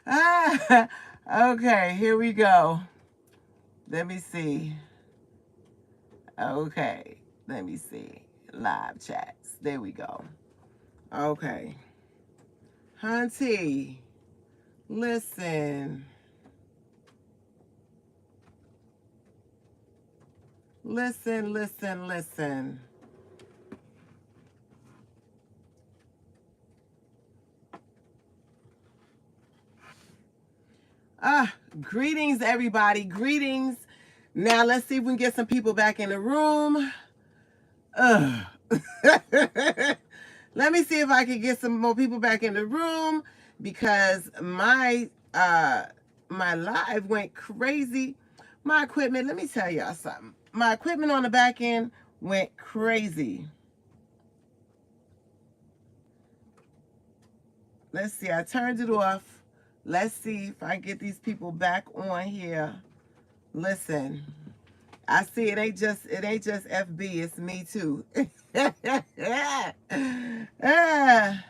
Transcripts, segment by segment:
Ah, okay, here we go. Let me see. Okay, let me see. Live chats. There we go. Okay. Hunty, listen. Listen, listen, listen. Greetings, everybody. Greetings. Now, let's see if we can get some people back in the room. Ugh. Let me see if I can get some more people back in the room because my live went crazy. My equipment, let me tell y'all something. My equipment on the back end went crazy. Let's see, I turned it off. Let's see if I get these people back on here. Listen, I see it ain't just FB, it's me too. Ah,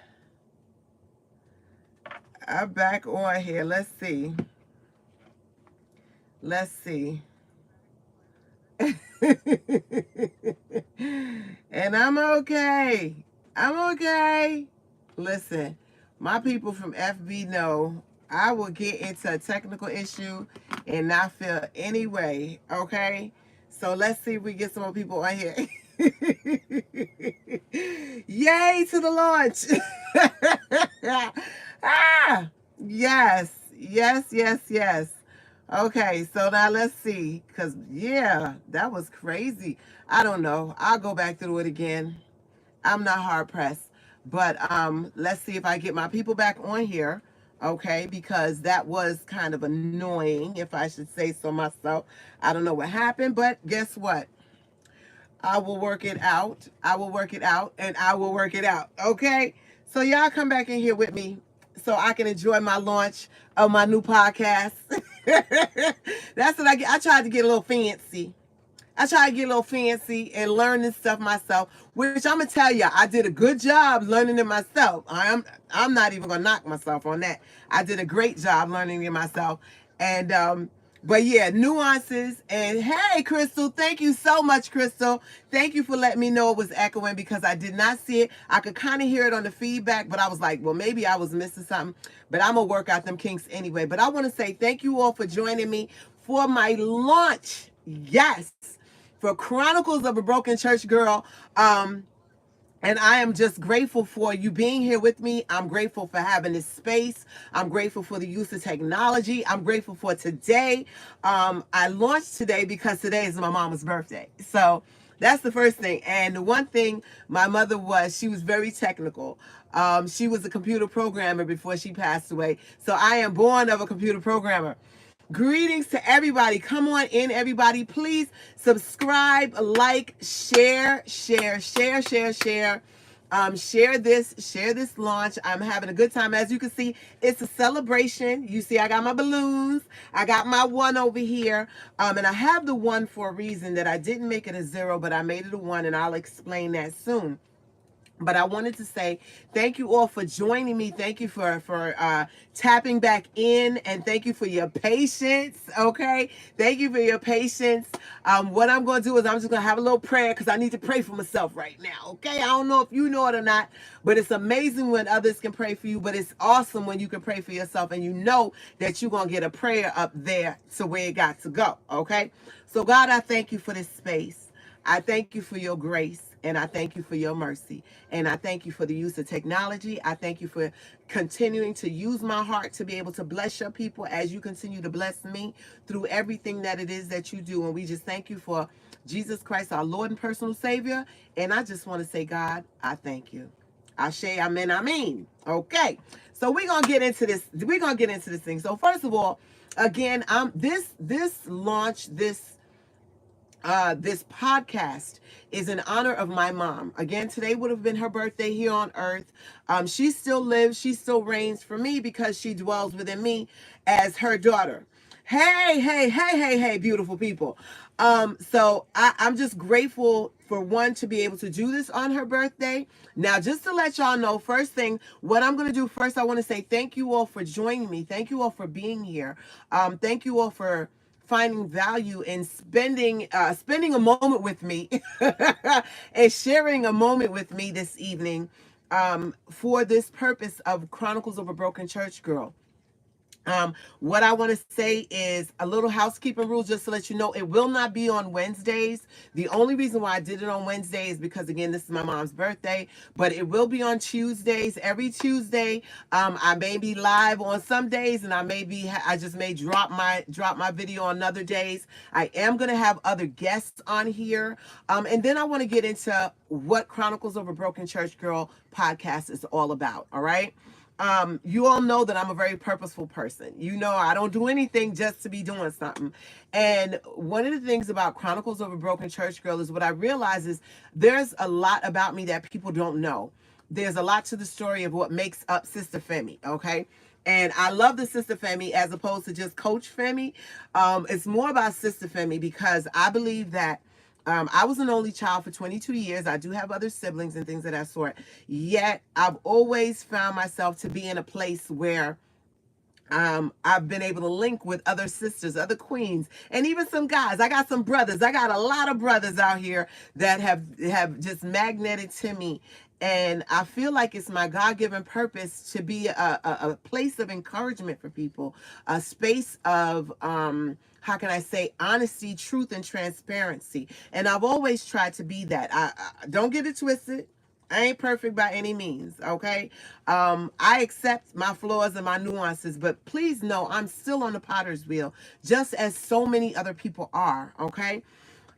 I'm back on here. Let's see. Let's see. And I'm okay. I'm okay. Listen, my people from FB know I will get into a technical issue and not feel any way. Okay? So let's see if we get some more people on here. Yay to the launch. Ah, yes, yes, yes, yes. Okay, so now let's see. Because, yeah, that was crazy. I don't know. I'll go back through it again. I'm not hard pressed. But let's see if I get my people back on here. Okay, because that was kind of annoying, if I should say so myself. I don't know what happened, but guess what? I will work it out. I will work it out, and I will work it out. Okay? So y'all come back in here with me so I can enjoy my launch of my new podcast. That's what I get. I tried to get a little fancy. I tried to get a little fancy and learn this stuff myself, which I'm gonna tell you, I did a good job learning it myself. I'm not even gonna knock myself on that. I did a great job learning it myself. And but yeah, nuances. And hey, Crystal, thank you so much, Crystal. Thank you for letting me know it was echoing because I did not see it. I could kind of hear it on the feedback, but I was like, well, maybe I was missing something. But I'm gonna work out them kinks anyway. But I want to say thank you all for joining me for my launch. Yes, for Chronicles of a Broken Church Girl. And I am just grateful for you being here with me. I'm grateful for having this space. I'm grateful for the use of technology. I'm grateful for today. I launched today because today is my mama's birthday. So that's the first thing. And the one thing my mother was, she was very technical. She was a computer programmer before she passed away. So I am born of a computer programmer. Greetings to everybody. Come on in, everybody. Please subscribe, like, share, share, share, share, share. Share this launch. I'm having a good time. As you can see, it's a celebration. You see, I got my balloons. I got my one over here. And I have the one for a reason that I didn't make it a 0, but I made it a 1, and I'll explain that soon. But I wanted to say thank you all for joining me. Thank you for tapping back in, and thank you for your patience. Okay, thank you for your patience. What I'm going to do is I'm just going to have a little prayer because I need to pray for myself right now. Okay, I don't know if you know it or not, but it's amazing when others can pray for you. But it's awesome when you can pray for yourself, and you know that you're going to get a prayer up there to where it got to go. Okay, so God, I thank you for this space. I thank you for your grace. And I thank you for your mercy. And I thank you for the use of technology. I thank you for continuing to use my heart to be able to bless your people as you continue to bless me through everything that it is that you do. And we just thank you for Jesus Christ, our Lord and personal Savior. And I just want to say, God, I thank you. Ashe, amen, amen. Okay. So we're gonna get into this. We're gonna get into this thing. So first of all, again, this launch, this podcast is in honor of my mom. Again, today would have been her birthday here on earth. She still lives, she still reigns for me because she dwells within me as her daughter. Hey, hey, hey, hey, hey, beautiful people. I'm just grateful for one to be able to do this on her birthday. Now, just to let y'all know, first thing, what I'm gonna do first, I want to say thank you all for joining me. Thank you all for being here. Thank you all for finding value in spending a moment with me and sharing a moment with me this evening for this purpose of Chronicles of a Broken Church Girl. What I want to say is a little housekeeping rule just to let you know it will not be on Wednesdays. The only reason why I did it on Wednesday is because again this is my mom's birthday, but it will be on Tuesdays. Every Tuesday, I may be live on some days, and I just may drop my video on other days. I am gonna have other guests on here, and then I want to get into what Chronicles of a Broken Church Girl podcast is all about. All right. You all know that I'm a very purposeful person. You know, I don't do anything just to be doing something. And one of the things about Chronicles of a Broken Church Girl is what I realize is there's a lot about me that people don't know. There's a lot to the story of what makes up Sister Femi, okay? And I love the Sister Femi as opposed to just Coach Femi. It's more about Sister Femi because I believe that I was an only child for 22 years. I do have other siblings and things of that sort. Yet I've always found myself to be in a place where I've been able to link with other sisters, other queens, and even some guys. I got some brothers. I got a lot of brothers out here that have just magneted to me. And I feel like it's my God-given purpose to be a place of encouragement for people, a space of, how can I say, honesty, truth, and transparency. And I've always tried to be that. I don't get it twisted. I ain't perfect by any means, okay? I accept my flaws and my nuances, but please know I'm still on the potter's wheel, just as so many other people are, okay?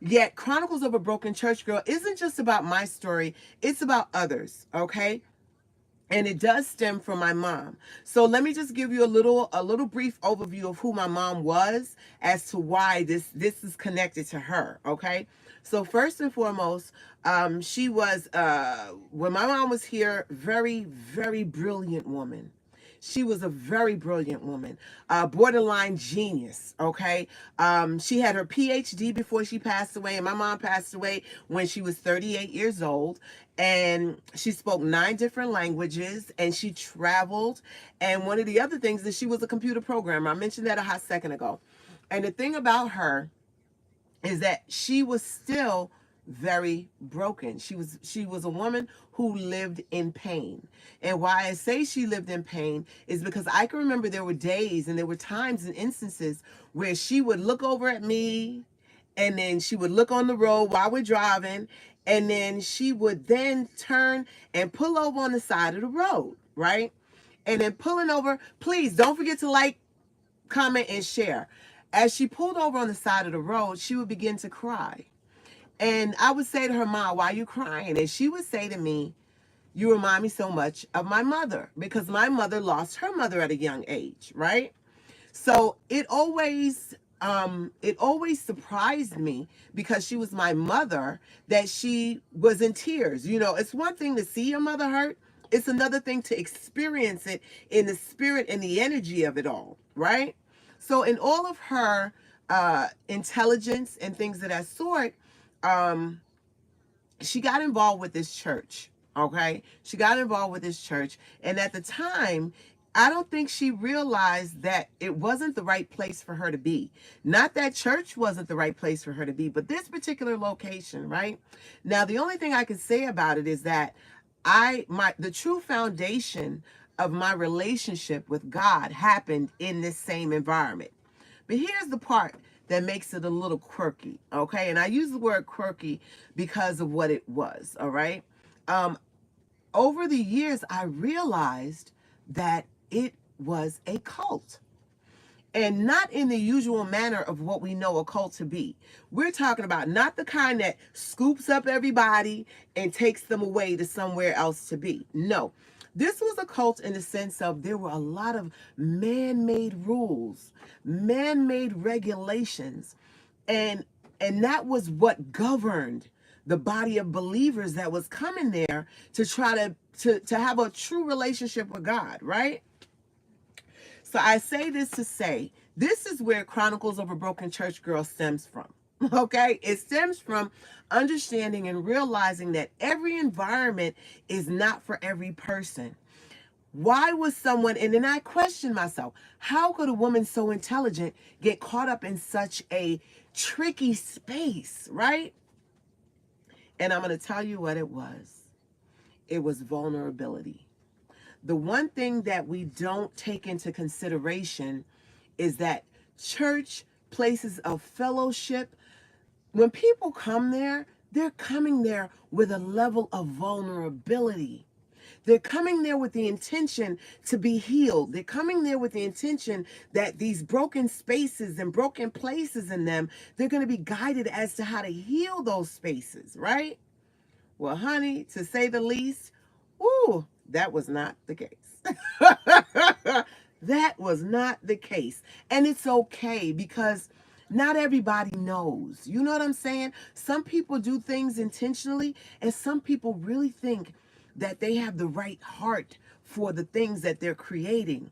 Yet Chronicles of a Broken Church Girl isn't just about my story, it's about others, okay? And it does stem from my mom. So let me just give you a little brief overview of who my mom was as to why this is connected to her, okay? So first and foremost, she was when my mom was here, very, very brilliant woman. She was a very brilliant woman, borderline genius. Okay, she had her PhD before she passed away, and my mom passed away when she was 38 years old. And she spoke 9 different languages, and she traveled. And one of the other things is she was a computer programmer. I mentioned that a hot second ago. And the thing about her is that she was still very broken. She was a woman who lived in pain. And why I say she lived in pain is because I can remember there were days and there were times and instances where she would look over at me, and then she would look on the road while we're driving, and then she would then turn and pull over on the side of the road, right? And then pulling over, please don't forget to like, comment, and share. As she pulled over on the side of the road, she would begin to cry. And I would say to her, "Mom, why are you crying?" And she would say to me, "You remind me so much of my mother," because my mother lost her mother at a young age, right? So it always surprised me because she was my mother that she was in tears. You know, it's one thing to see your mother hurt. It's another thing to experience it in the spirit and the energy of it all, right? So in all of her intelligence and things of that sort, um, she got involved with this church. Okay, she got involved with this church, and at the time, I don't think she realized that it wasn't the right place for her to be. Not that church wasn't the right place for her to be, but this particular location, right? Now, the only thing I can say about it is that the true foundation of my relationship with God happened in this same environment. But here's the part that makes it a little quirky, okay? And I use the word quirky because of what it was, all right? Um, Over the years, I realized that it was a cult. And not in the usual manner of what we know a cult to be. We're talking about not the kind that scoops up everybody and takes them away to somewhere else to be. No. This was a cult in the sense of there were a lot of man-made rules, man-made regulations, and that was what governed the body of believers that was coming there to try to have a true relationship with God, right? So I say this to say This is where Chronicles of a Broken Church Girl stems from. Okay, it stems from understanding and realizing that every environment is not for every person. Why was someone, and then I questioned myself, how could a woman so intelligent get caught up in such a tricky space, right? And I'm going to tell you what it was. It was vulnerability. The one thing that we don't take into consideration is that church, places of fellowship, when people come there, they're coming there with a level of vulnerability. They're coming there with the intention to be healed. They're coming there with the intention that these broken spaces and broken places in them, they're going to be guided as to how to heal those spaces, right? Well, honey, to say the least, ooh, that was not the case. That was not the case. And it's okay because not everybody knows. You know what I'm saying? Some people do things intentionally, and some people really think that they have the right heart for the things that they're creating.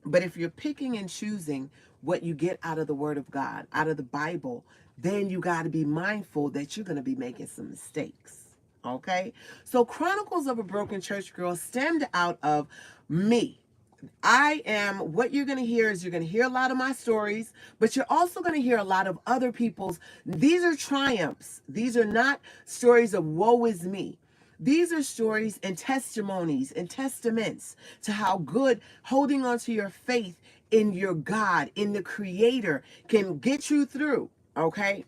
But if you're picking and choosing what you get out of the Word of God, out of the Bible, then you got to be mindful that you're going to be making some mistakes. Okay? So, Chronicles of a Broken Church Girl stemmed out of me. I am, what you're going to hear is you're going to hear a lot of my stories, but you're also going to hear a lot of other people's. These are triumphs. These are not stories of woe is me. These are stories and testimonies and testaments to how good holding on to your faith in your God, in the Creator, can get you through. Okay?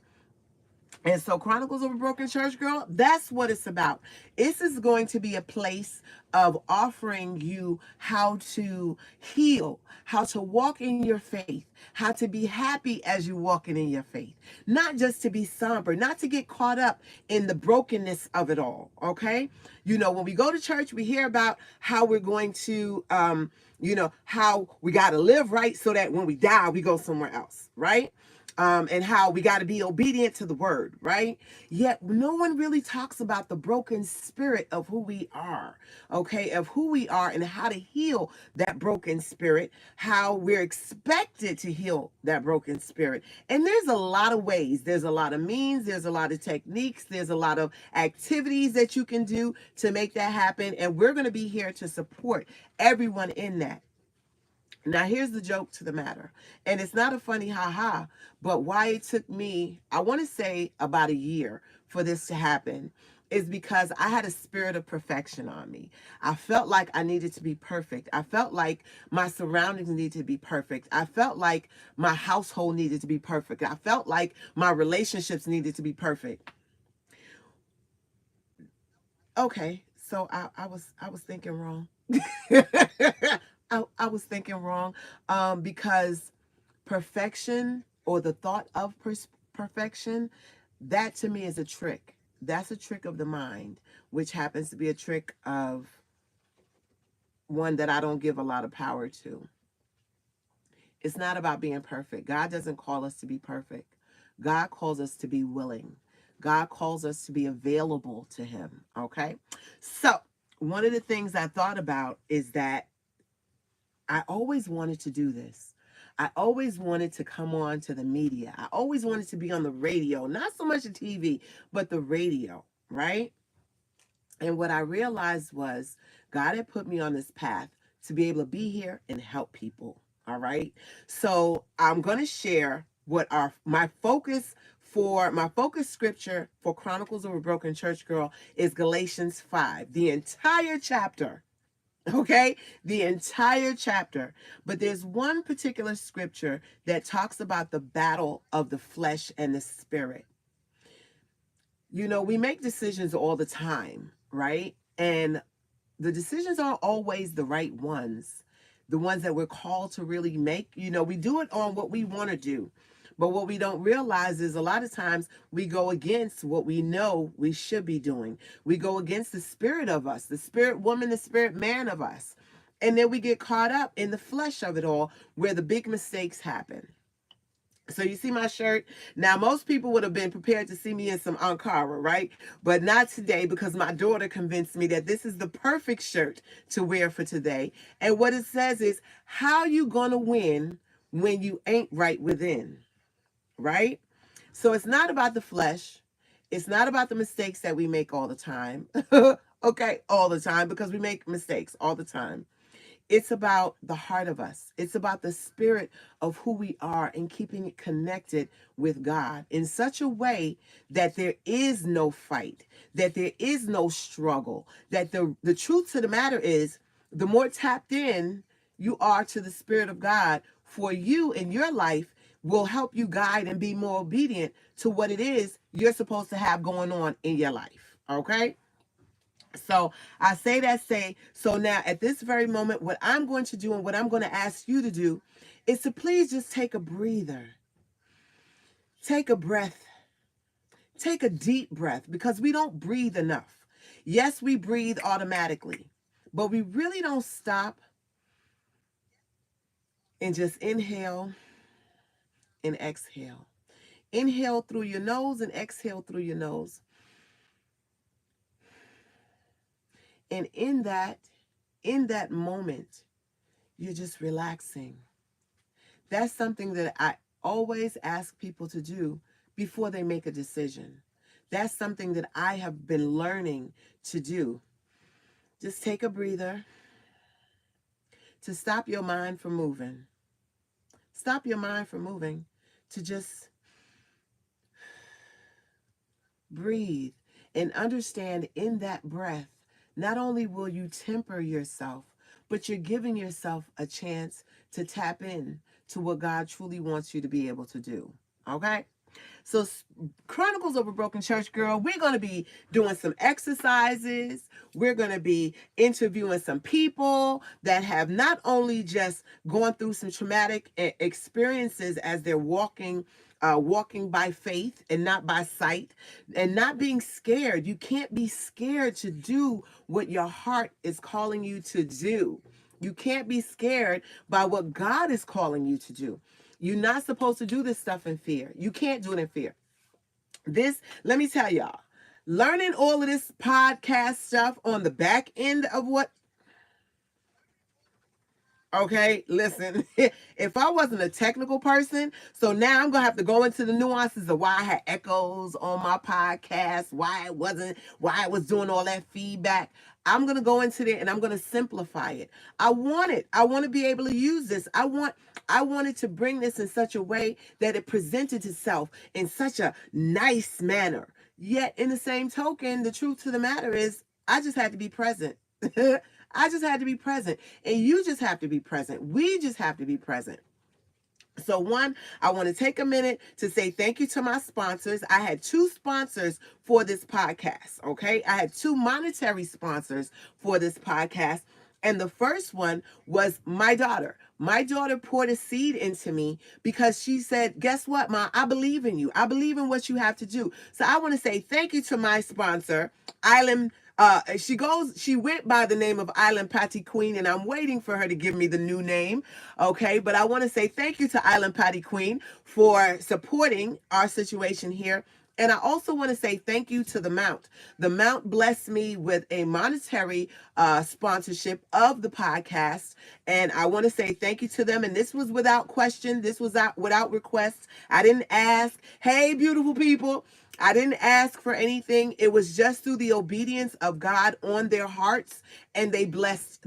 And so, Chronicles of a Broken Church Girl, that's what it's about. This is going to be a place of offering you how to heal, how to walk in your faith, how to be happy as you walking in your faith, not just to be somber, not to get caught up in the brokenness of it all. Okay, you know, when we go to church, we hear about how we're going to, how we got to live right so that when we die, we go somewhere else, right? And how we got to be obedient to the word, right? Yet no one really talks about the broken spirit of who we are, okay? Of who we are and how to heal that broken spirit, how we're expected to heal that broken spirit. And there's a lot of ways, there's a lot of means, there's a lot of techniques, there's a lot of activities that you can do to make that happen. And we're going to be here to support everyone in that. Now, here's the joke to the matter. And it's not a funny ha-ha, but why it took me, I want to say about a year for this to happen is because I had a spirit of perfection on me. I felt like I needed to be perfect. I felt like my surroundings needed to be perfect. I felt like my household needed to be perfect. I felt like my relationships needed to be perfect. Okay, so I was thinking wrong. I was thinking wrong because perfection or the thought of perfection, that to me is a trick. That's a trick of the mind, which happens to be a trick of one that I don't give a lot of power to. It's not about being perfect. God doesn't call us to be perfect. God calls us to be willing. God calls us to be available to Him. Okay? So, one of the things I thought about is that I always wanted to do this. I always wanted to come on to the media. I always wanted to be on the radio, not so much the TV, but the radio, right? And what I realized was God had put me on this path to be able to be here and help people. All right. So I'm going to share what my focus scripture for Chronicles of a Broken Church Girl is Galatians 5, the entire chapter. Okay, the entire chapter. But there's one particular scripture that talks about the battle of the flesh and the spirit. You know, we make decisions all the time, right? And the decisions aren't always the right ones, the ones that we're called to really make. You know, we do it on what we want to do. But what we don't realize is a lot of times we go against what we know we should be doing. We go against the spirit of us, the spirit woman, the spirit man of us. And then we get caught up in the flesh of it all where the big mistakes happen. So you see my shirt? Now, most people would have been prepared to see me in some Ankara, right? But not today because my daughter convinced me that this is the perfect shirt to wear for today. And what it says is, how you going to win when you ain't right within, right? So it's not about the flesh. It's not about the mistakes that we make all the time. Okay, all the time, because we make mistakes all the time. It's about the heart of us. It's about the spirit of who we are and keeping it connected with God in such a way that there is no fight, that there is no struggle, that the truth to the matter is the more tapped in you are to the spirit of God for you in your life will help you guide and be more obedient to what it is you're supposed to have going on in your life. Okay? So I say that so now at this very moment, what I'm going to do and what I'm going to ask you to do is to please just take a breather, take a breath, take a deep breath, because we don't breathe enough. Yes, we breathe automatically, but we really don't stop and just inhale and exhale. Inhale through your nose and exhale through your nose. And in that moment, you're just relaxing. That's something that I always ask people to do before they make a decision. That's something that I have been learning to do. Just take a breather to stop your mind from moving. Stop your mind from moving, to just breathe and understand in that breath, not only will you temper yourself, but you're giving yourself a chance to tap in to what God truly wants you to be able to do. Okay? So, Chronicles of a Broken Church Girl, we're going to be doing some exercises. We're going to be interviewing some people that have not only just gone through some traumatic experiences as they're walking by faith and not by sight, and not being scared. You can't be scared to do what your heart is calling you to do. You can't be scared by what God is calling you to do. You're not supposed to do this stuff in fear. You can't do it in fear. Let me tell y'all, learning all of this podcast stuff on the back end of what, okay, listen, if I wasn't a technical person, so now I'm going to have to go into the nuances of why I had echoes on my podcast, why I was doing all that feedback. I'm going to go into there and I'm going to simplify it. I want to be able to use this. I wanted to bring this in such a way that it presented itself in such a nice manner. Yet in the same token, the truth to the matter is I just had to be present. I just had to be present. And you just have to be present. We just have to be present. So one, I want to take a minute to say thank you to my sponsors. I had 2 sponsors for this podcast, okay? I had 2 monetary sponsors for this podcast. And the first one was my daughter. My daughter poured a seed into me because she said, guess what, Ma? I believe in you. I believe in what you have to do. So I want to say thank you to my sponsor, Island. She went by the name of Island Patty Queen, and I'm waiting for her to give me the new name. Okay. But I want to say thank you to Island Patty Queen for supporting our situation here. And I also want to say thank you to the Mount. The Mount blessed me with a monetary sponsorship of the podcast. And I want to say thank you to them. And this was without question. This was without request. I didn't ask, hey, beautiful people. I didn't ask for anything. It was just through the obedience of God on their hearts. And they blessed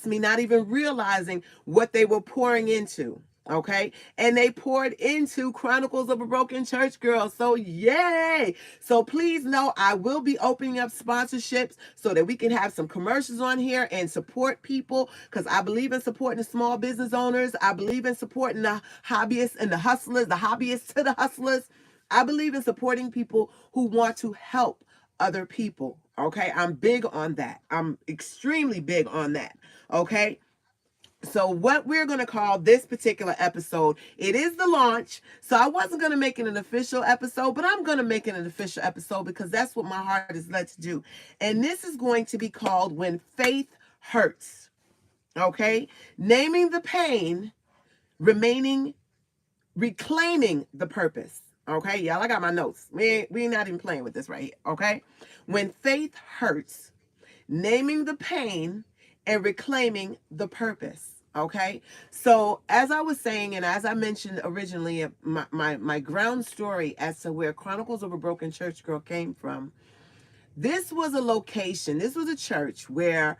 me, not even realizing what they were pouring into. Okay. And they poured into Chronicles of a Broken Church Girl. So yay. So please know I will be opening up sponsorships so that we can have some commercials on here and support people, because I believe in supporting the small business owners. I believe in supporting the hobbyists and the hustlers, the hobbyists to the hustlers. I believe in supporting people who want to help other people. Okay. I'm big on that. I'm extremely big on that. Okay. So what we're going to call this particular episode, it is the launch. So I wasn't going to make it an official episode, but I'm going to make it an official episode because that's what my heart is led to do. And this is going to be called When Faith Hurts. Okay. Naming the pain, reclaiming the purpose. Okay. Y'all, I got my notes. We're not even playing with this right here. Okay. When faith hurts, naming the pain and reclaiming the purpose. Okay. So as I was saying, and as I mentioned originally, my ground story as to where Chronicles of a Broken Church Girl came from, this was a location, this was a church where,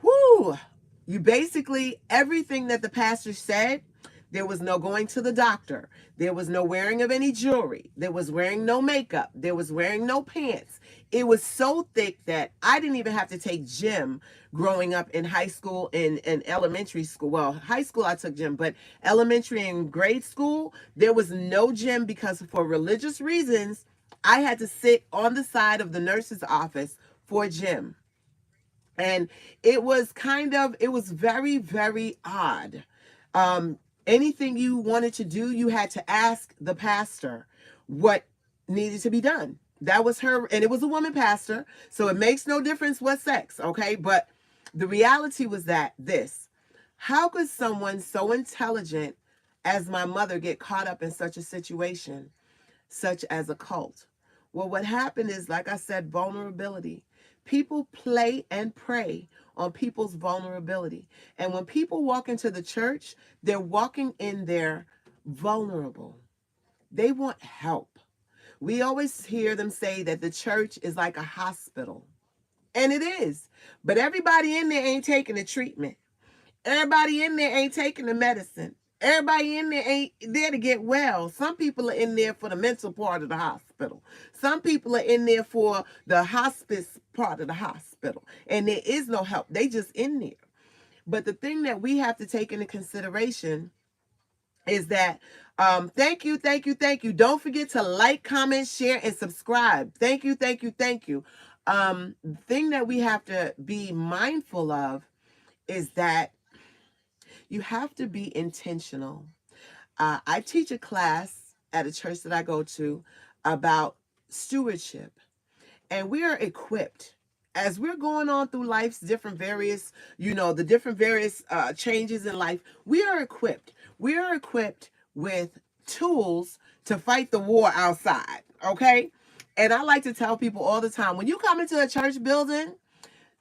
whoo, you basically, everything that the pastor said, there was no going to the doctor. There was no wearing of any jewelry. There was wearing no makeup. There was wearing no pants. It was so thick that I didn't even have to take gym growing up in high school and elementary school. Well, high school I took gym, but elementary and grade school, there was no gym because for religious reasons, I had to sit on the side of the nurse's office for gym. And it was very, very odd. um Anything you wanted to do, you had to ask the pastor what needed to be done. That was her, and it was a woman pastor, so it makes no difference what sex, okay? But the reality was that this, how could someone so intelligent as my mother get caught up in such a situation, such as a cult? Well, what happened is, like I said, vulnerability. People play and prey on people's vulnerability. And when people walk into the church, they're walking in there vulnerable. They want help. We always hear them say that the church is like a hospital. And it is. But everybody in there ain't taking the treatment. Everybody in there ain't taking the medicine. Everybody in there ain't there to get well. Some people are in there for the mental part of the hospital. Some people are in there for the hospice part of the hospital. And there is no help. They just in there. But the thing that we have to take into consideration is that thank you, thank you, thank you. Don't forget to like, comment, share, and subscribe. Thank you, thank you, thank you. The thing that we have to be mindful of is that you have to be intentional. I teach a class at a church that I go to about stewardship, and we are equipped as we're going on through life's different various, the different various changes in life. We are equipped. We are equipped with tools to fight the war outside. Okay. And I like to tell people all the time, when you come into a church building,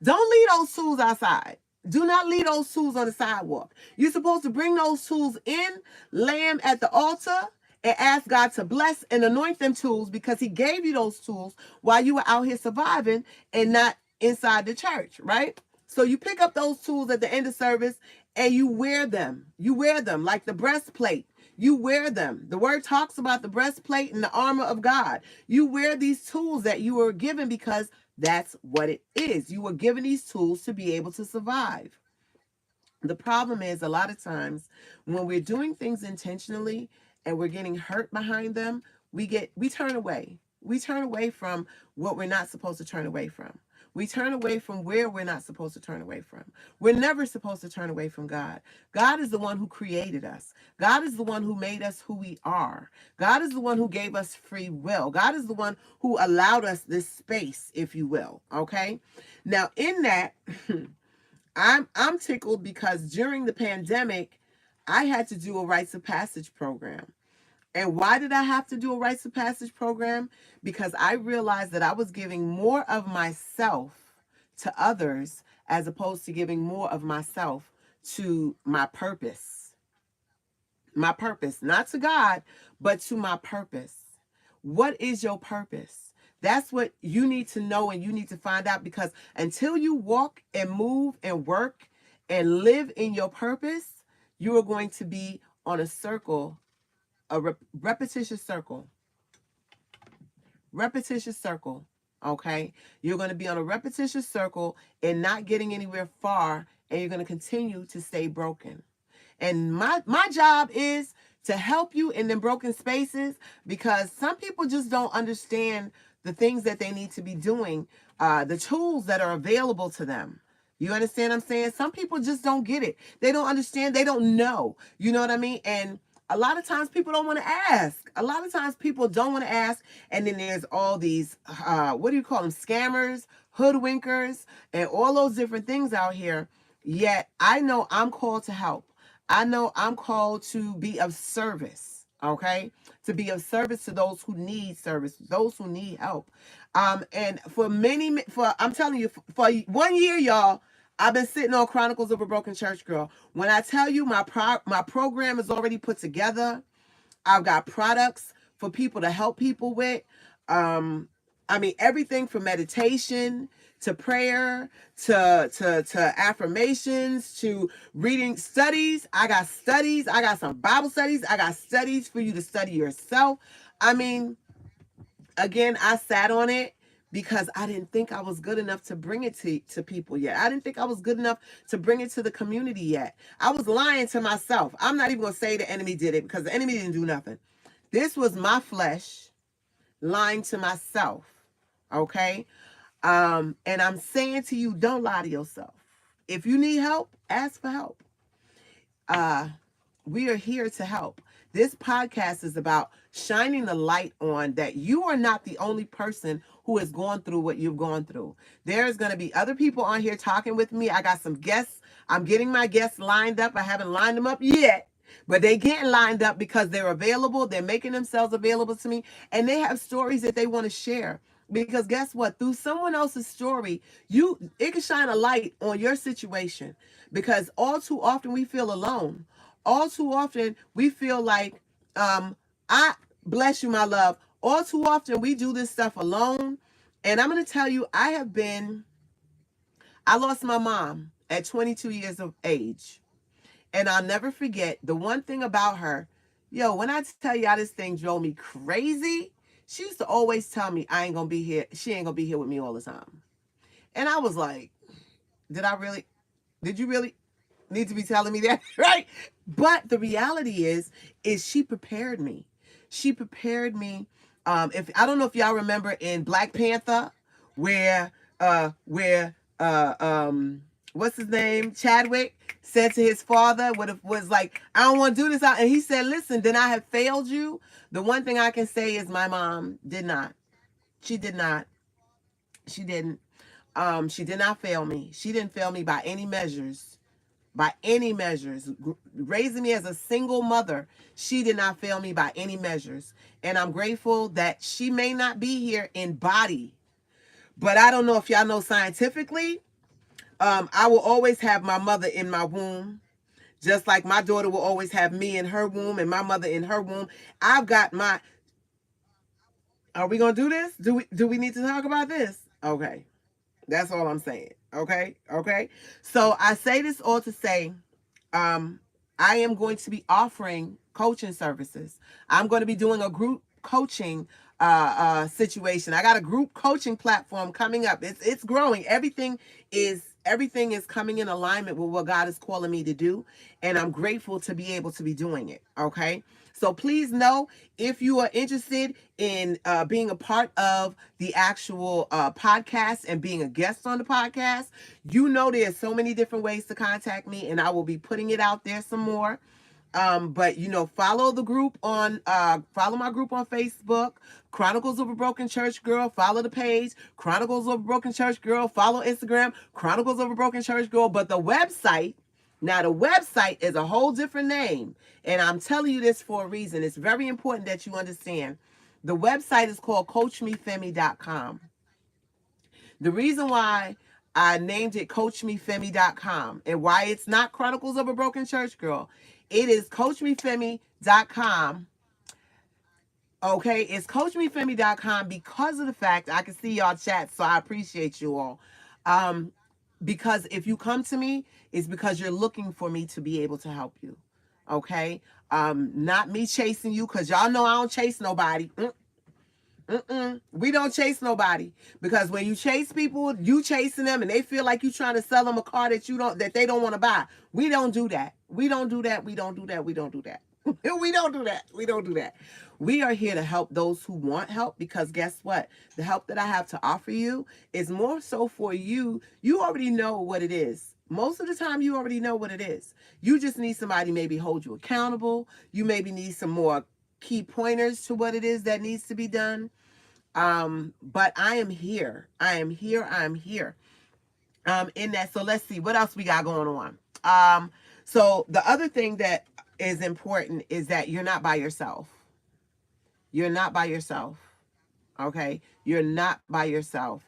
don't leave those tools outside. Do not leave those tools on the sidewalk. You're supposed to bring those tools in, lay them at the altar, and ask God to bless and anoint them tools, because He gave you those tools while you were out here surviving and not inside the church, right? So you pick up those tools at the end of service and you wear them. You wear them like the breastplate. You wear them. The word talks about the breastplate and the armor of God. You wear these tools that you were given because that's what it is. You were given these tools to be able to survive. The problem is, a lot of times when we're doing things intentionally and we're getting hurt behind them, we turn away. We turn away from what we're not supposed to turn away from. We turn away from where we're not supposed to turn away from. We're never supposed to turn away from God. God is the one who created us. God is the one who made us who we are. God is the one who gave us free will. God is the one who allowed us this space, if you will. Okay? Now, in that, I'm tickled because during the pandemic, I had to do a rites of passage program. And why did I have to do a rites of passage program? Because I realized that I was giving more of myself to others as opposed to giving more of myself to my purpose. My purpose, not to God, but to my purpose. What is your purpose? That's what you need to know and you need to find out, because until you walk and move and work and live in your purpose, you are going to be on a circle, repetitious circle. Repetitious circle. Okay? You're going to be on a repetitious circle and not getting anywhere far, and you're going to continue to stay broken. And my job is to help you in them broken spaces, because some people just don't understand the things that they need to be doing, the tools that are available to them. You understand what I'm saying? Some people just don't get it. They don't understand. They don't know. You know what I mean? And a lot of times people don't want to ask. A lot of times people don't want to ask. And then there's all these, what do you call them? Scammers, hoodwinkers, and all those different things out here. Yet I know I'm called to help. I know I'm called to be of service, okay? To be of service to those who need service, those who need help. And I'm telling you, for 1 year, y'all, I've been sitting on Chronicles of a Broken Church Girl. When I tell you my program is already put together, I've got products for people to help people with. Um, I mean, everything from meditation to prayer to affirmations to reading studies. I got studies. I got some Bible studies. I got studies for you to study yourself. I mean, again, I sat on it because I didn't think I was good enough to bring it to people yet. I didn't think I was good enough to bring it to the community yet. I was lying to myself. I'm not even going to say the enemy did it because the enemy didn't do nothing. This was my flesh lying to myself. Okay? And I'm saying to you, don't lie to yourself. If you need help, ask for help. Uh, we are here to help. This podcast is about shining the light on that you are not the only person who has gone through what you've gone through. There's going to be other people on here talking with me. I got some guests. I'm getting my guests lined up. I haven't lined them up yet, but they getting lined up because they're available. They're making themselves available to me, and they have stories that they want to share. Because guess what? Through someone else's story, it can shine a light on your situation. Because all too often we feel alone. All too often we feel like, I bless you, my love. All too often we do this stuff alone. And I'm going to tell you, I lost my mom at 22 years of age. And I'll never forget the one thing about her. Yo, when I tell y'all this thing drove me crazy, she used to always tell me I ain't going to be here. She ain't going to be here with me all the time. And I was like, did you really need to be telling me that? Right? But the reality is she prepared me. She prepared me. If I don't know if y'all remember in Black Panther, where what's his name? Chadwick said to his father, was like, I don't want to do this. And he said, listen, then I have failed you. The one thing I can say is my mom did not. She did not. She didn't. She did not fail me. She didn't fail me by any measures. By any measures. Raising me as a single mother, she did not fail me by any measures. And I'm grateful that she may not be here in body. But I don't know if y'all know scientifically, I will always have my mother in my womb. Just like my daughter will always have me in her womb and my mother in her womb. I've got my... Are we going to do this? Do we need to talk about this? Okay. That's all I'm saying. Okay. Okay. So I say this all to say, I am going to be offering coaching services. I'm going to be doing a group coaching situation. I got a group coaching platform coming up. It's growing. Everything is coming in alignment with what God is calling me to do, and I'm grateful to be able to be doing it. Okay. So please know if you are interested in being a part of the actual podcast and being a guest on the podcast, you know there's so many different ways to contact me, and I will be putting it out there some more. But follow the group on follow my group on Facebook, Chronicles of a Broken Church Girl. Follow the page, Chronicles of a Broken Church Girl. Follow Instagram, Chronicles of a Broken Church Girl. But the website, now the website is a whole different name. And I'm telling you this for a reason. It's very important that you understand. The website is called CoachMeFemi.com. The reason why I named it CoachMeFemi.com and why it's not Chronicles of a Broken Church Girl, it is CoachMeFemi.com. Okay, it's CoachMeFemi.com because of the fact I can see y'all chat, so I appreciate you all. Because if you come to me, it's because you're looking for me to be able to help you. Okay, not me chasing you, because y'all know I don't chase nobody. We don't chase nobody, because when you chase people, you chasing them and they feel like you trying to sell them a car that they don't want to buy. We don't do that. We don't do that. We don't do that. We don't do that. We don't do that. We don't do that. We are here to help those who want help, because guess what? The help that I have to offer you is more so for you. You already know what it is. Most of the time, you already know what it is. You just need somebody maybe hold you accountable. You maybe need some more key pointers to what it is that needs to be done. But I am here. I am here. I am here. In that. So let's see what else we got going on. So the other thing that is important is that you're not by yourself. You're not by yourself. Okay. You're not by yourself.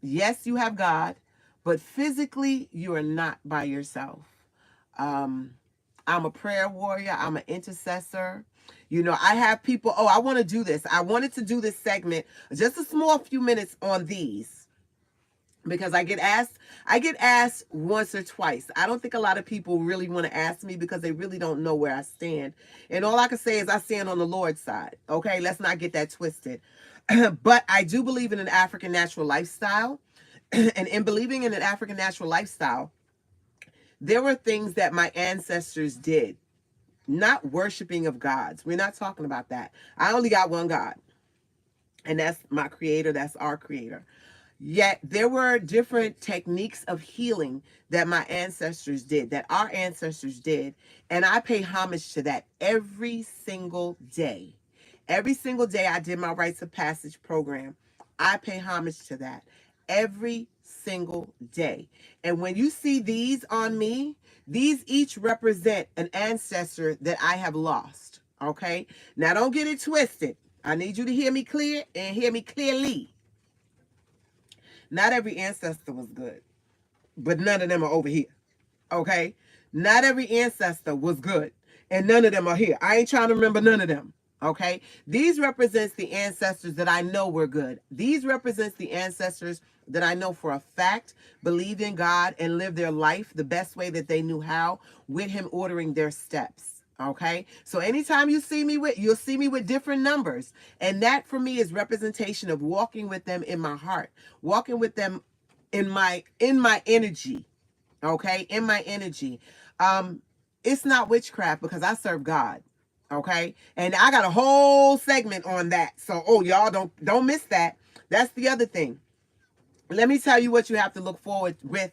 Yes, you have God, but physically, you are not by yourself. Um, I'm a prayer warrior. I'm an intercessor. You know, I have people, oh, I want to do this. I wanted to do this segment, just a small few minutes on these because I get asked once or twice. I don't think a lot of people really want to ask me because they really don't know where I stand. And all I can say is I stand on the Lord's side. Okay, let's not get that twisted. But I do believe in an African natural lifestyle. And in believing in an African natural lifestyle, there were things that my ancestors did, not worshiping of gods. We're not talking about that. I only got one God, and that's my creator, that's our creator. Yet there were different techniques of healing that my ancestors did, that our ancestors did, and I pay homage to that every single day. Every single day I did my rites of passage program. I pay homage to that every single day. And when you see these on me, these each represent an ancestor that I have lost. Okay? Now don't get it twisted. I need you to hear me clear and hear me clearly. Not every ancestor was good, but none of them are over here. Okay? Not every ancestor was good, and none of them are here. I ain't trying to remember none of them. Okay? These represents the ancestors that I know were good. These represents the ancestors that I know for a fact believed in God and lived their life the best way that they knew how, with him ordering their steps. Okay? So anytime you'll see me with different numbers. And that for me is representation of walking with them in my heart, walking with them in my energy. Okay? In my energy. It's not witchcraft because I serve God. Okay? And I got a whole segment on that. So, oh, y'all don't miss that. That's the other thing. Let me tell you what you have to look forward with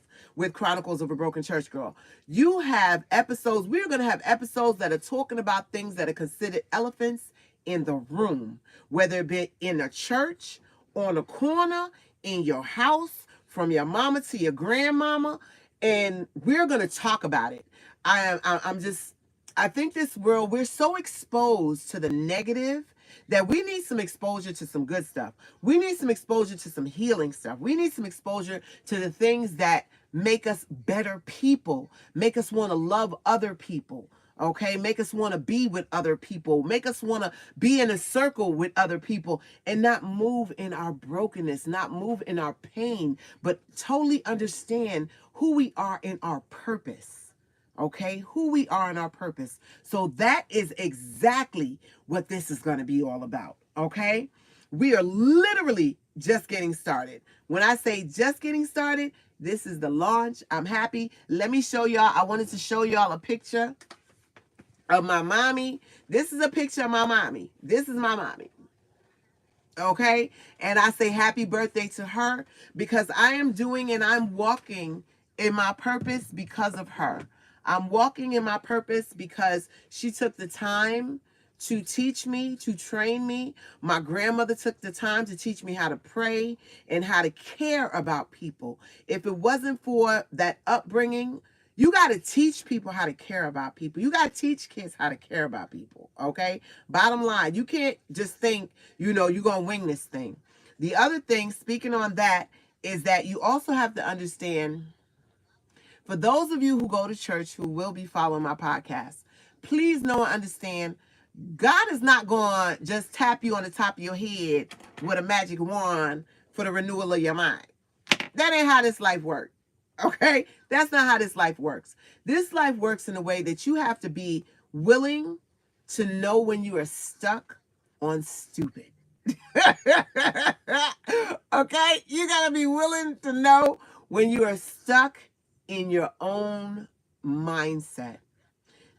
Chronicles of a Broken Church Girl. You have episodes. We're going to have episodes that are talking about things that are considered elephants in the room, whether it be in a church, on a corner, in your house, from your mama to your grandmama, and we're going to talk about it. I think this world, we're so exposed to the negative that we need some exposure to some good stuff. We need some exposure to some healing stuff. We need some exposure to the things that make us better people, make us want to love other people. Okay, make us want to be with other people, make us want to be in a circle with other people and not move in our brokenness, not move in our pain, but totally understand who we are in our purpose. Okay, who we are in our purpose. So that is exactly what this is going to be all about. Okay, we are literally just getting started. When I say just getting started, this is the launch. I'm happy. Let me show y'all. I wanted to show y'all a picture of my mommy. This is a picture of my mommy. This is my mommy. Okay, and I say happy birthday to her because I am doing and I'm walking in my purpose because of her. I'm walking in my purpose because she took the time to teach me, to train me. My grandmother took the time to teach me how to pray and how to care about people. If it wasn't for that upbringing, you got to teach people how to care about people. You got to teach kids how to care about people, okay? Bottom line, you can't just think, you're going to wing this thing. The other thing, speaking on that, is that you also have to understand, for those of you who go to church who will be following my podcast, please know and understand, God is not going to just tap you on the top of your head with a magic wand for the renewal of your mind. That ain't how this life works. Okay? That's not how this life works. This life works in a way that you have to be willing to know when you are stuck on stupid. Okay? You got to be willing to know when you are stuck in your own mindset.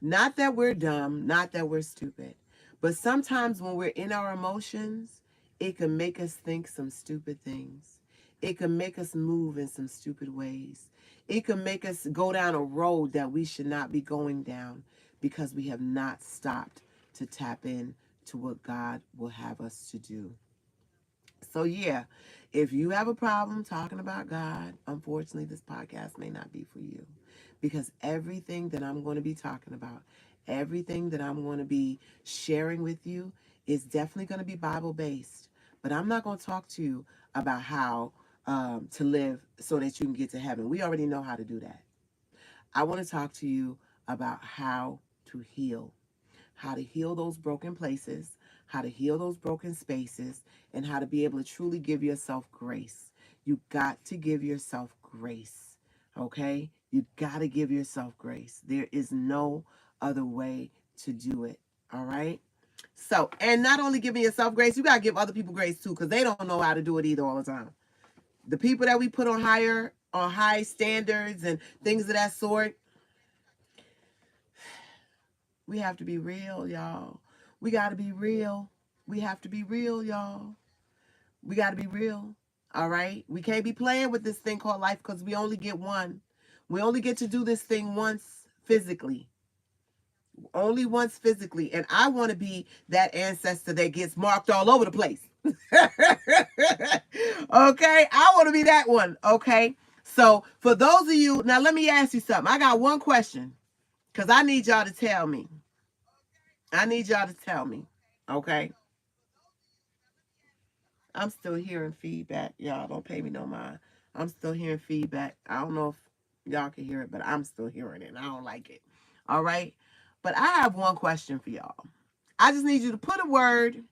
Not that we're dumb, not that we're stupid, but sometimes when we're in our emotions, it can make us think some stupid things. It can make us move in some stupid ways. It can make us go down a road that we should not be going down because we have not stopped to tap in to what God will have us to do. So yeah, if you have a problem talking about God, unfortunately, this podcast may not be for you because everything that I'm going to be talking about, everything that I'm going to be sharing with you is definitely going to be Bible based. But I'm not going to talk to you about how to live so that you can get to heaven. We already know how to do that. I want to talk to you about how to heal those broken places, how to heal those broken spaces, and how to be able to truly give yourself grace. You got to give yourself grace, okay? You got to give yourself grace. There is no other way to do it, all right? So, and not only giving yourself grace, you got to give other people grace too, because they don't know how to do it either all the time. The people that we put on high standards and things of that sort, we have to be real, y'all. We got to be real. We have to be real, y'all. We got to be real. All right? We can't be playing with this thing called life because we only get one. We only get to do this thing once physically. Only once physically. And I want to be that ancestor that gets marked all over the place. Okay? I want to be that one. Okay? So for those of you, now let me ask you something. I got one question because I need y'all to tell me. I need y'all to tell me. Okay? I'm still hearing feedback. Y'all don't pay me no mind. I'm still hearing feedback. I don't know if y'all can hear it, but I'm still hearing it. And I don't like it. All right? But I have one question for y'all. I just need you to put one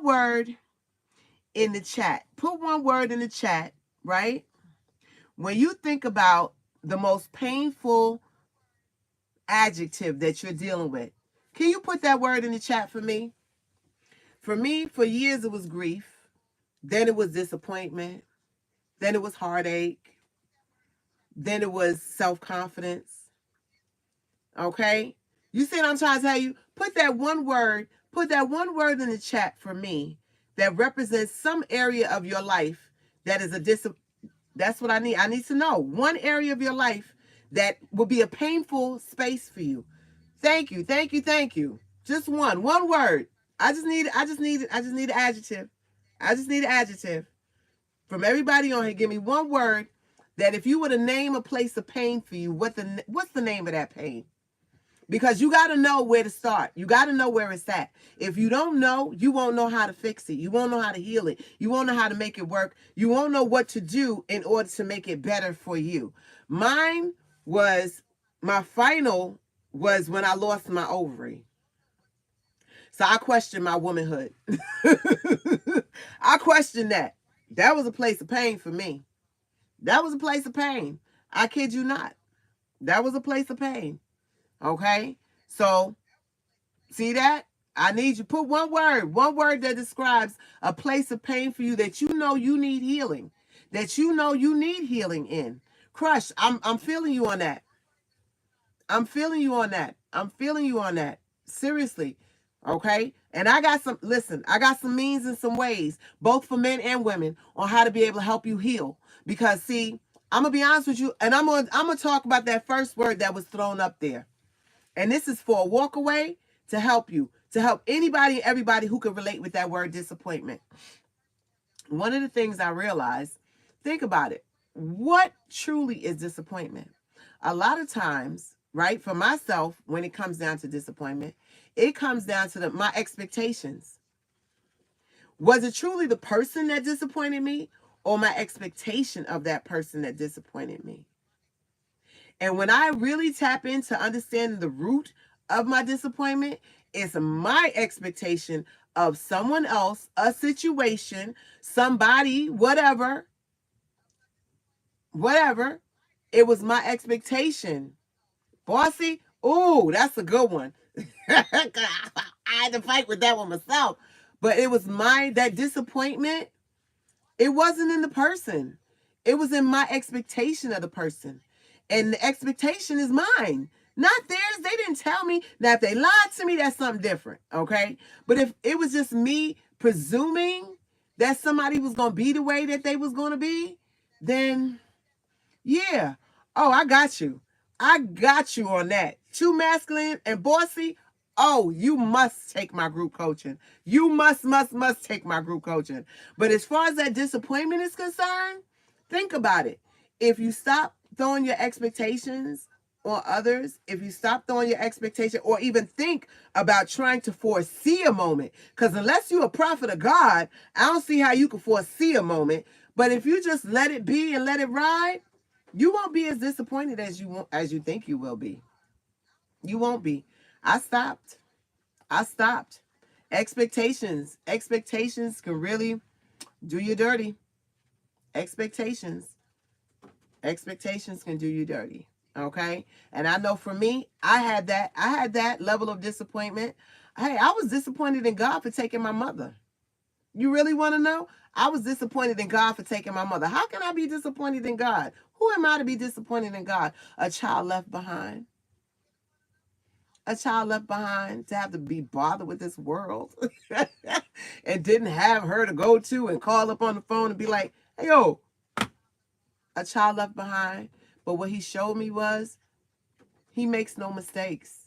word in the chat. Put one word in the chat, right? When you think about the most painful adjective that you're dealing with, can you put that word in the chat for me? For me, for years, it was grief. Then it was disappointment. Then it was heartache. Then it was self-confidence. Okay? You see what I'm trying to tell you? Put that one word in the chat for me that represents some area of your life that is that's what I need. I need to know one area of your life that will be a painful space for you. Thank you. Thank you. Thank you. Just one word. I just need an adjective. I just need an adjective from everybody on here. Give me one word that if you were to name a place of pain for you, what's the name of that pain? Because you got to know where to start. You got to know where it's at. If you don't know, you won't know how to fix it. You won't know how to heal it. You won't know how to make it work. You won't know what to do in order to make it better for you. My final was when I lost my ovary. So I questioned my womanhood. I questioned that. That was a place of pain for me. That was a place of pain. I kid you not. That was a place of pain. Okay? So, see that? I need you to put one word that describes a place of pain for you that you know you need healing. That you know you need healing in. Crush, I'm feeling you on that. I'm feeling you on that. I'm feeling you on that. Seriously. Okay? And I got some means and some ways, both for men and women, on how to be able to help you heal. Because see, I'm gonna be honest with you, and I'm gonna talk about that first word that was thrown up there. And this is for a walk away to help you, to help anybody and everybody who can relate with that word disappointment. One of the things I realized, think about it. What truly is disappointment? A lot of times, right, for myself, when it comes down to disappointment, it comes down to my expectations. Was it truly the person that disappointed me or my expectation of that person that disappointed me? And when I really tap into understanding the root of my disappointment, it's my expectation of someone else, a situation, somebody, whatever. It was my expectation. Bossy, ooh, that's a good one. I had to fight with that one myself. But it was that disappointment, it wasn't in the person. It was in my expectation of the person. And the expectation is mine, not theirs. They didn't tell me. Now, if they lied to me, that's something different, okay? But if it was just me presuming that somebody was going to be the way that they was going to be, then, yeah. Oh, I got you. I got you on that. Too masculine and bossy. Oh, you must take my group coaching. You must take my group coaching. But as far as that disappointment is concerned, think about it. If you stop throwing your expectations on others, if you stop throwing your expectation or even think about trying to foresee a moment, because unless you're a prophet of God, I don't see how you can foresee a moment. But if you just let it be and let it ride, you won't be as disappointed as you think you will be. You won't be. I stopped. I stopped. Expectations can really do you dirty. Expectations. Expectations can do you dirty. Okay? And I know for me, I had that level of disappointment. Hey, I was disappointed in God for taking my mother. You really want to know? I was disappointed in God for taking my mother. How can I be disappointed in God? Who am I to be disappointed in God? A child left behind. A child left behind to have to be bothered with this world and didn't have her to go to and call up on the phone and be like, hey, yo, a child left behind. But what he showed me was he makes no mistakes.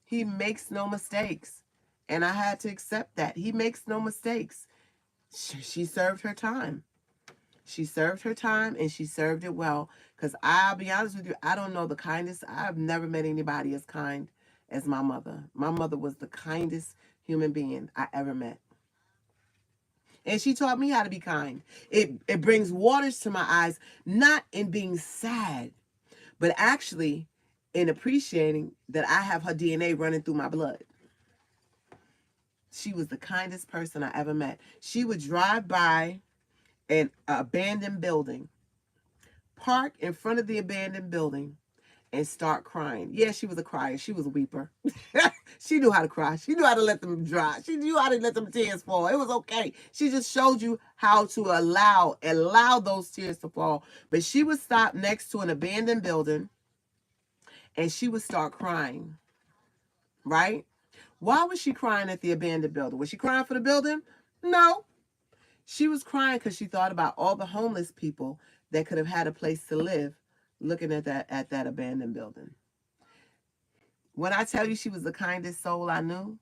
He makes no mistakes. And I had to accept that. He makes no mistakes. She served her time. She served her time and she served it well. Because I'll be honest with you, I don't know the kindest. I've never met anybody as kind as my mother. My mother was the kindest human being I ever met. And she taught me how to be kind. It brings waters to my eyes, not in being sad, but actually in appreciating that I have her DNA running through my blood. She was the kindest person I ever met. She would drive by an abandoned building, park in front of the abandoned building, and start crying. Yeah, she was a crier. She was a weeper. She knew how to cry. She knew how to let them dry. She knew how to let them tears fall. It was okay. She just showed you how to allow those tears to fall. But she would stop next to an abandoned building and she would start crying. Right? Why was she crying at the abandoned building? Was she crying for the building? No. She was crying because she thought about all the homeless people that could have had a place to live looking at that abandoned building. When I tell you she was the kindest soul I knew,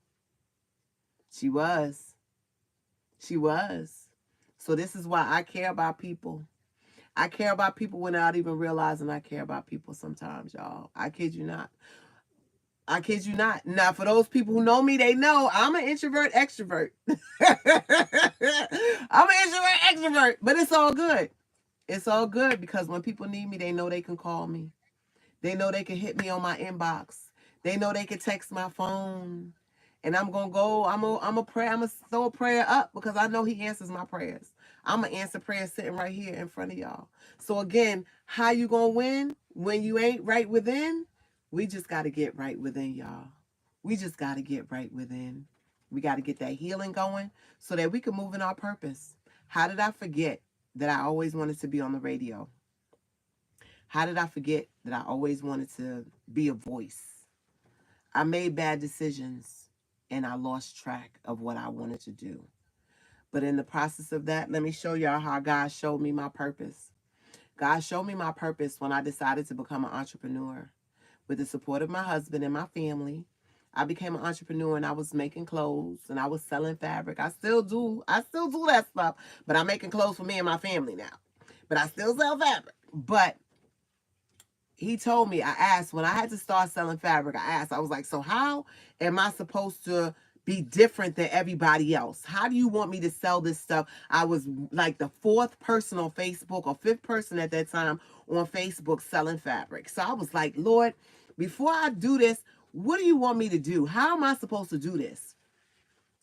she was. She was. So this is why I care about people. I care about people without even realizing I care about people sometimes, y'all. I kid you not. I kid you not. Now, for those people who know me, they know I'm an introvert extrovert. I'm an introvert extrovert, but it's all good. It's all good because when people need me, they know they can call me. They know they can hit me on my inbox. They know they can text my phone. And I'm going to go, I'm a pray, I'm going to throw a prayer up because I know he answers my prayers. I'm going to answer prayers sitting right here in front of y'all. So again, how you going to win when you ain't right within? We just got to get right within, y'all. We just got to get right within. We got to get that healing going so that we can move in our purpose. How did I forget that I always wanted to be on the radio? How did I forget that I always wanted to be a voice? I made bad decisions and I lost track of what I wanted to do. But in the process of that, let me show y'all how God showed me my purpose. God showed me my purpose when I decided to become an entrepreneur. With the support of my husband and my family, I became an entrepreneur and I was making clothes and I was selling fabric. I still do that stuff, but I'm making clothes for me and my family now. But I still sell fabric. But he told me, I asked, when I had to start selling fabric, I was like, so how am I supposed to be different than everybody else? How do you want me to sell this stuff? I was like the fourth person on Facebook or fifth person at that time on Facebook selling fabric. So I was like, Lord, before I do this, what do you want me to do? How am I supposed to do this?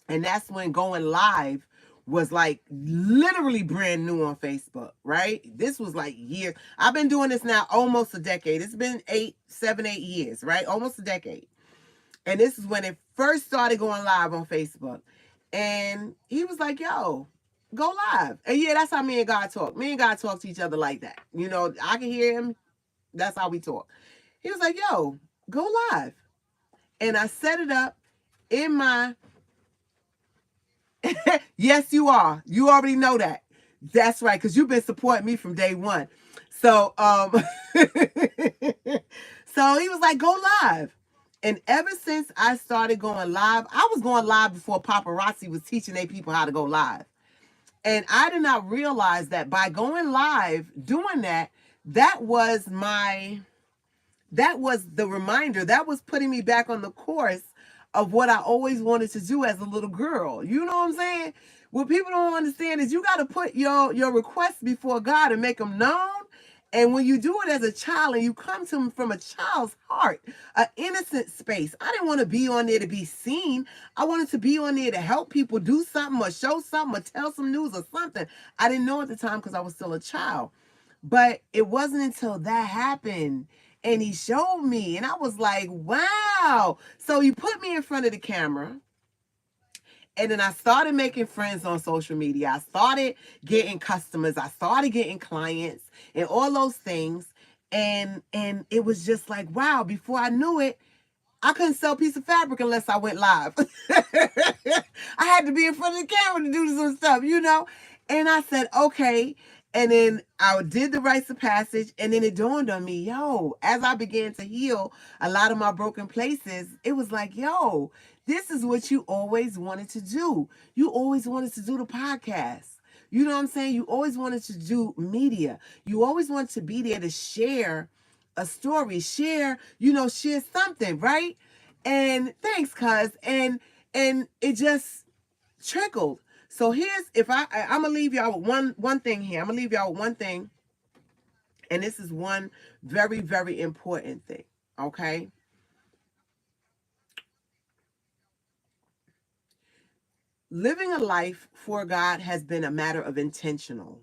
And that's when going live was like literally brand new on Facebook, right? This was like years. I've been doing this now almost a decade. It's been 7, 8 years, right? Almost a decade. And this is when it first started going live on Facebook. And he was like, yo, go live. And yeah, that's how me and God talk. Me and God talk to each other like that. You know, I can hear him. That's how we talk. He was like, yo, go live. And I set it up in my... Yes, you are. You already know that. That's right, because you've been supporting me from day one. So, so he was like, go live. And ever since I started going live, I was going live before paparazzi was teaching their people how to go live. And I did not realize that by going live, doing that, that was the reminder. That was putting me back on the course of what I always wanted to do as a little girl. You know what I'm saying? What people don't understand is you got to put your requests before God and make them known. And when you do it as a child and you come to him from a child's heart, an innocent space, I didn't want to be on there to be seen. I wanted to be on there to help people do something or show something or tell some news or something. I didn't know at the time because I was still a child. But it wasn't until that happened and he showed me, and I was like, wow. So he put me in front of the camera. And then I started making friends on social media. I started getting customers. I started getting clients and all those things. And it was just like, wow, before I knew it, I couldn't sell a piece of fabric unless I went live. I had to be in front of the camera to do some stuff, you know? And I said, okay. And then I did the rites of passage. And then it dawned on me, yo, as I began to heal a lot of my broken places, it was like, yo, this is what you always wanted to do. You always wanted to do the podcast. You know what I'm saying? You always wanted to do media. You always wanted to be there to share a story, share something, right? And thanks, cuz. And it just trickled. So here's, if I'm gonna leave y'all with one thing here. I'm gonna leave y'all with one thing. And this is one very, very important thing. Okay. Living a life for God has been a matter of intentional.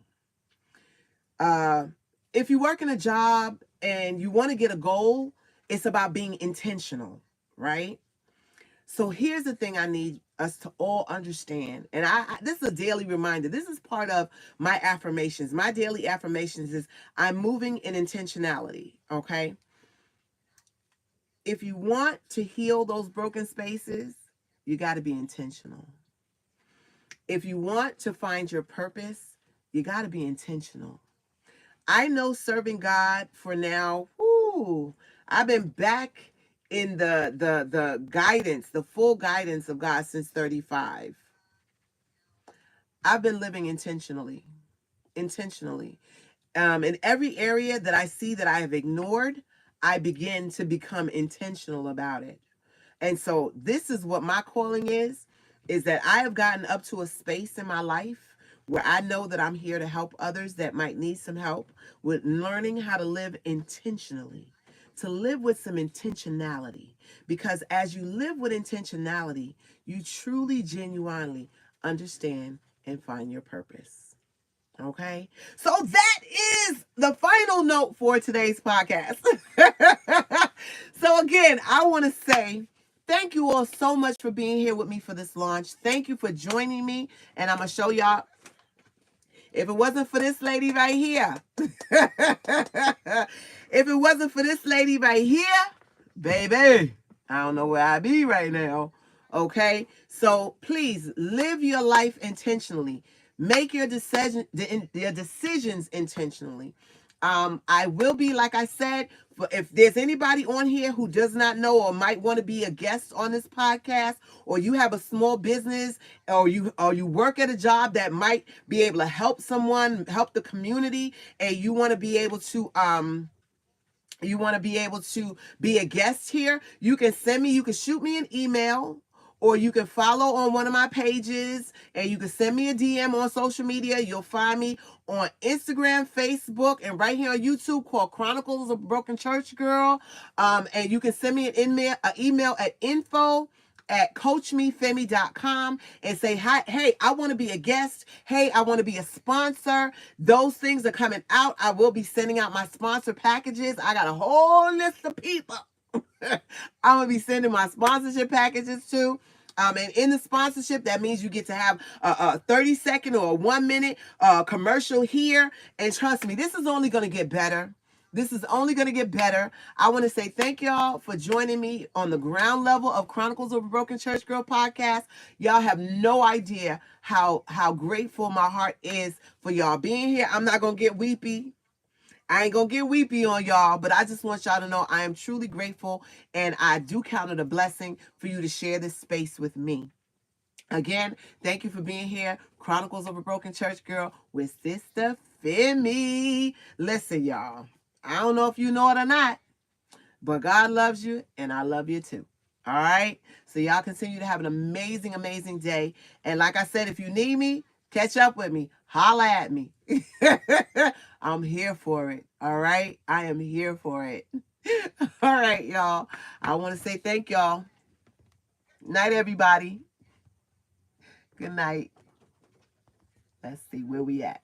If you work in a job and you want to get a goal, it's about being intentional, right? So here's the thing I need us to all understand. And this is a daily reminder. This is part of my affirmations. My daily affirmations is I'm moving in intentionality, okay? If you want to heal those broken spaces, you got to be intentional. If you want to find your purpose, you got to be intentional. I know serving God for now, I've been back in the guidance, the full guidance of God since 35. I've been living intentionally. In every area that I see that I have ignored, I begin to become intentional about it. And so this is what my calling is that I have gotten up to a space in my life where I know that I'm here to help others that might need some help with learning how to live intentionally, to live with some intentionality. Because as you live with intentionality, you truly, genuinely understand and find your purpose. Okay, so that is the final note for today's podcast. So again, I want to say thank you all so much for being here with me for this launch. Thank you for joining me. And I'm going to show y'all, if it wasn't for this lady right here, if it wasn't for this lady right here, baby, I don't know where I'd be right now. Okay, so please live your life intentionally. Make your decisions intentionally. I will be, like I said, if there's anybody on here who does not know or might want to be a guest on this podcast, or you have a small business, or you work at a job that might be able to help someone, help the community, and you want to be able to be a guest here, you can shoot me an email, or you can follow on one of my pages, and you can send me a DM on social media. You'll find me on Instagram, Facebook, and right here on YouTube called Chronicles of a Broken Church Girl. And you can send me an email at info@coachmefemi.com and say, hi, hey, I want to be a guest. Hey, I want to be a sponsor. Those things are coming out. I will be sending out my sponsor packages. I got a whole list of people I'm going to be sending my sponsorship packages to. And in the sponsorship, that means you get to have a 30-second or a 1-minute commercial here. And trust me, this is only going to get better. This is only going to get better. I want to say thank y'all for joining me on the ground level of Chronicles of a Broken Church Girl podcast. Y'all have no idea how grateful my heart is for y'all being here. I'm not going to get weepy. I ain't gonna get weepy on y'all, but I just want y'all to know I am truly grateful, and I do count it a blessing for you to share this space with me. Again, thank you for being here. Chronicles of a Broken Church Girl with Sister Femi. Listen, y'all, I don't know if you know it or not, but God loves you, and I love you too. All right. So y'all continue to have an amazing, amazing day. And like I said, if you need me, catch up with me. Holla at me. I'm here for it. All right. I am here for it. All right, y'all. I want to say thank y'all. Night, everybody. Good night. Let's see where we at.